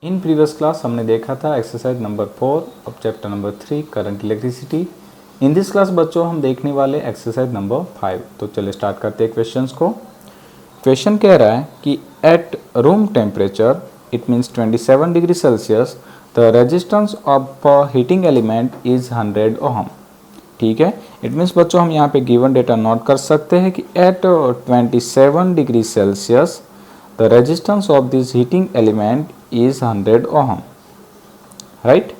In previous class हमने देखा था exercise number 4 of chapter number 3 current electricity. In this class बच्चों हम देखने वाले एक्सरसाइज नंबर 5। तो चलिए स्टार्ट करते हैं क्वेश्चंस को। क्वेश्चन कह रहा है कि at room temperature it means 27 degree Celsius the resistance of heating element is 100 ohm. ठीक है, इट मीन्स बच्चों हम यहाँ पे गिवन डेटा नोट कर सकते हैं कि at 27 degree Celsius the resistance of this heating element is 100 ohm, right?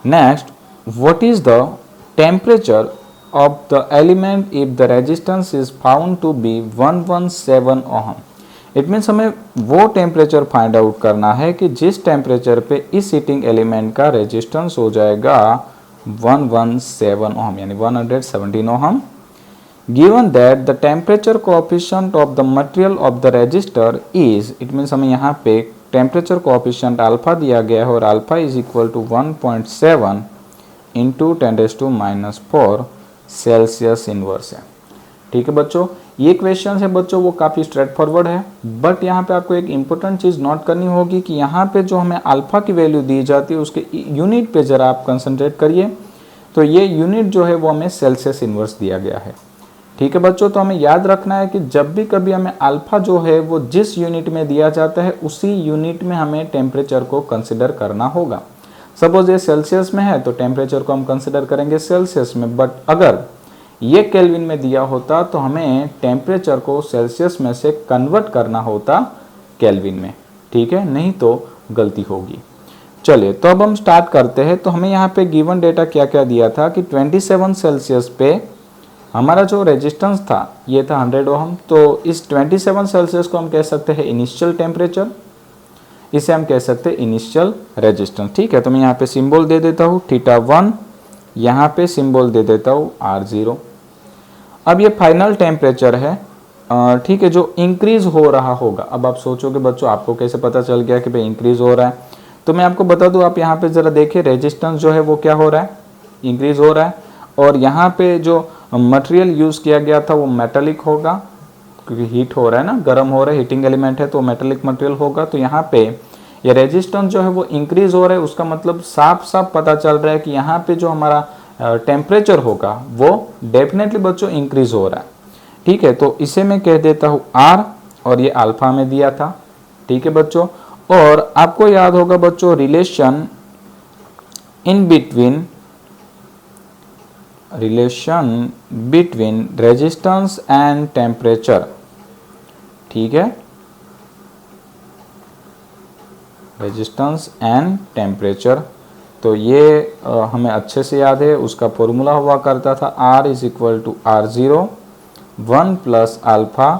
Next, what is the temperature of the element if the resistance is found to be 117 ohm? It means हमें वो temperature find out करना है कि जिस temperature पे इस heating element का resistance हो जाएगा 117 ओहम यानी 117 ohm. Given that the temperature coefficient of the material of the resistor is, it means हमें यहाँ पे temperature coefficient अल्फा दिया गया है और alpha is equal to 1.7 into 10⁻⁴ Celsius inverse है। ठीक है बच्चों, ये क्वेश्चन है बच्चों वो काफ़ी स्ट्रेट फॉरवर्ड है, बट यहाँ पे आपको एक इंपॉर्टेंट चीज़ नोट करनी होगी कि यहाँ पे जो हमें अल्फा की वैल्यू दी जाती है उसके यूनिट पे ज़रा आप कंसंट्रेट करिए। तो ये यूनिट जो है वो हमें सेल्सियस इनवर्स दिया गया है। ठीक है बच्चों, तो हमें याद रखना है कि जब भी कभी हमें अल्फा जो है वो जिस यूनिट में दिया जाता है उसी यूनिट में हमें टेम्परेचर को कंसिडर करना होगा। सपोज ये सेल्सियस में है तो टेम्परेचर को हम कंसिडर करेंगे सेल्सियस में, बट अगर ये केल्विन में दिया होता तो हमें टेम्परेचर को सेल्सियस में से कन्वर्ट करना होता केल्विन में। ठीक है, नहीं तो गलती होगी। चलिए तो अब हम स्टार्ट करते हैं। तो हमें यहाँ पे गिवन डेटा क्या क्या दिया था कि 27 सेल्सियस पे हमारा जो रेजिस्टेंस था ये था 100 ओहम। तो इस 27 सेल्सियस को हम कह सकते हैं इनिशियल टेम्परेचर, इसे हम कह सकते हैं इनिशियल रेजिस्टेंस। ठीक है, तो मैं यहाँ पे सिंबल दे देता हूँ θ1, यहाँ पे सिंबल दे देता हूँ R0। अब ये फाइनल टेम्परेचर है, ठीक है, जो इंक्रीज हो रहा होगा। अब आप सोचोगे बच्चों आपको कैसे पता चल गया कि भाई इंक्रीज हो रहा है, तो मैं आपको बता दूँ। आप यहाँ पे ज़रा देखिए रेजिस्टेंस जो है वो क्या हो रहा है, इंक्रीज हो रहा है। और यहाँ पे जो मटेरियल यूज़ किया गया था वो मेटालिक होगा, क्योंकि हीट हो रहा है ना, गर्म हो रहा है, हीटिंग एलिमेंट है तो मेटालिक मटेरियल होगा। तो यहाँ पे ये रेजिस्टेंस जो है वो इंक्रीज हो रहा है, उसका मतलब साफ साफ पता चल रहा है कि यहाँ पे जो हमारा टेम्परेचर होगा वो डेफिनेटली बच्चों इंक्रीज हो रहा है। ठीक है, तो इसे मैं कह देता हूँ R और ये अल्फा में दिया था। ठीक है बच्चों, और आपको याद होगा बच्चों relation between resistance and temperature. ठीक है, रेजिस्टेंस एंड टेम्परेचर, तो ये हमें अच्छे से याद है। उसका फॉर्मूला हुआ करता था R is equal to R0 1 plus alpha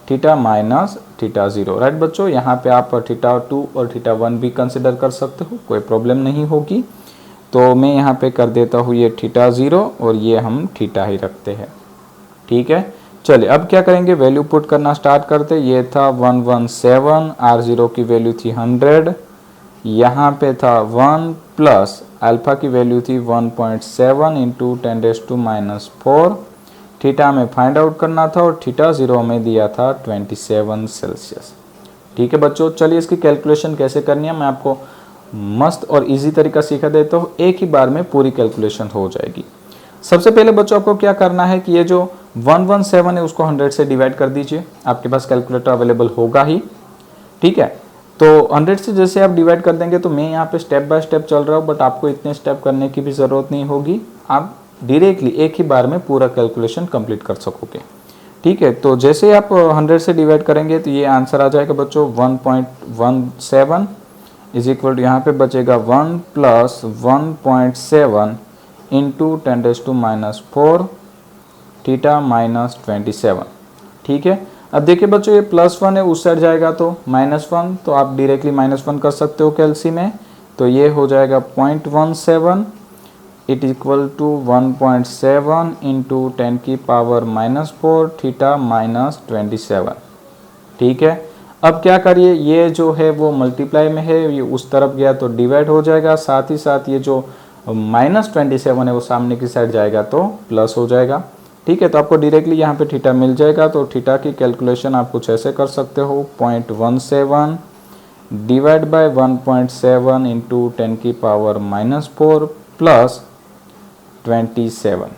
theta minus θ0। Right बच्चों, यहाँ पे आप θ2 और θ1 भी कंसिडर कर सकते हो, कोई प्रॉब्लम नहीं होगी। तो मैं यहाँ पे कर देता हूँ ये θ0 और ये हम थीटा ही रखते हैं। ठीक है, चलिए अब क्या करेंगे, वैल्यू पुट करना स्टार्ट करते। ये था 117, R0 की वैल्यू थी 100, यहाँ पे था 1 प्लस अल्फा की वैल्यू थी 1.7 इंटू 10⁻⁴। थीटा में फाइंड आउट करना था और θ0 में दिया था 27 सेल्सियस। ठीक है बच्चों, चलिए इसकी कैलकुलेशन कैसे करनी है मैं आपको मस्त और इजी तरीका सिखा देता हूँ, एक ही बार में पूरी कैलकुलेशन हो जाएगी। सबसे पहले बच्चों आपको क्या करना है कि ये जो 117 है उसको 100 से डिवाइड कर दीजिए। आपके पास कैलकुलेटर अवेलेबल होगा ही। ठीक है, तो 100 से जैसे आप डिवाइड कर देंगे, तो मैं यहाँ पे स्टेप बाय स्टेप चल रहा हूँ, बट आपको इतने स्टेप करने की भी ज़रूरत नहीं होगी, आप डायरेक्टली एक ही बार में पूरा कैलकुलेशन कंप्लीट कर सकोगे। ठीक है, तो जैसे आप 100 से डिवाइड करेंगे तो ये आंसर आ जाएगा बच्चों 1.17 इज इक्वल टू यहाँ पे बचेगा 1 प्लस 1.7 इंटू 10⁻⁴ थीटा माइनस 27। ठीक है, अब देखिए बच्चों ये +1 है, उस साइड जाएगा तो -1, तो आप डायरेक्टली -1 कर सकते हो कैलसी में। तो ये हो जाएगा 0.17 it equal to 1.7 into 10⁻⁴ theta minus 27। ठीक है, अब क्या करिए, ये जो है वो मल्टीप्लाई में है, ये उस तरफ गया तो डिवाइड हो जाएगा, साथ ही साथ ये जो -27 है वो सामने की साइड जाएगा तो प्लस हो जाएगा। ठीक है, तो आपको डायरेक्टली यहाँ पे थीटा मिल जाएगा। तो थीटा की कैलकुलेशन आप कुछ ऐसे कर सकते हो, 0.17 divide by 1.7 into 10⁻⁻4 plus 27।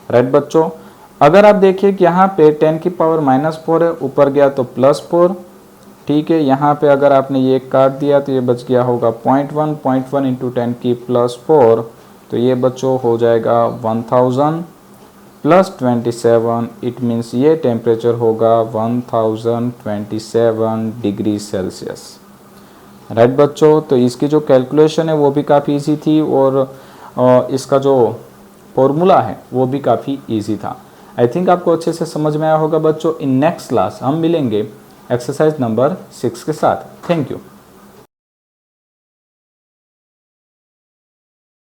Right बच्चों, अगर आप देखिए कि यहाँ पे 10⁻⁻4 है, ऊपर गया तो +4, ठीक है। यहाँ पे अगर आपने ये काट दिया तो ये बच गया होगा 0.1 इंटू 10⁻4, तो ये बच्चों हो जाएगा 1000 प्लस 27, इट मीन्स ये टेम्परेचर होगा 1027 डिग्री सेल्सियस। राइट बच्चों, तो इसकी जो कैलकुलेशन है वो भी काफ़ी इजी थी और इसका जो फॉर्मूला है वो भी काफ़ी इजी था। आई थिंक आपको अच्छे से समझ में आया होगा बच्चों। इन नेक्स्ट क्लास हम मिलेंगे एक्सरसाइज नंबर 6 के साथ। Thank you.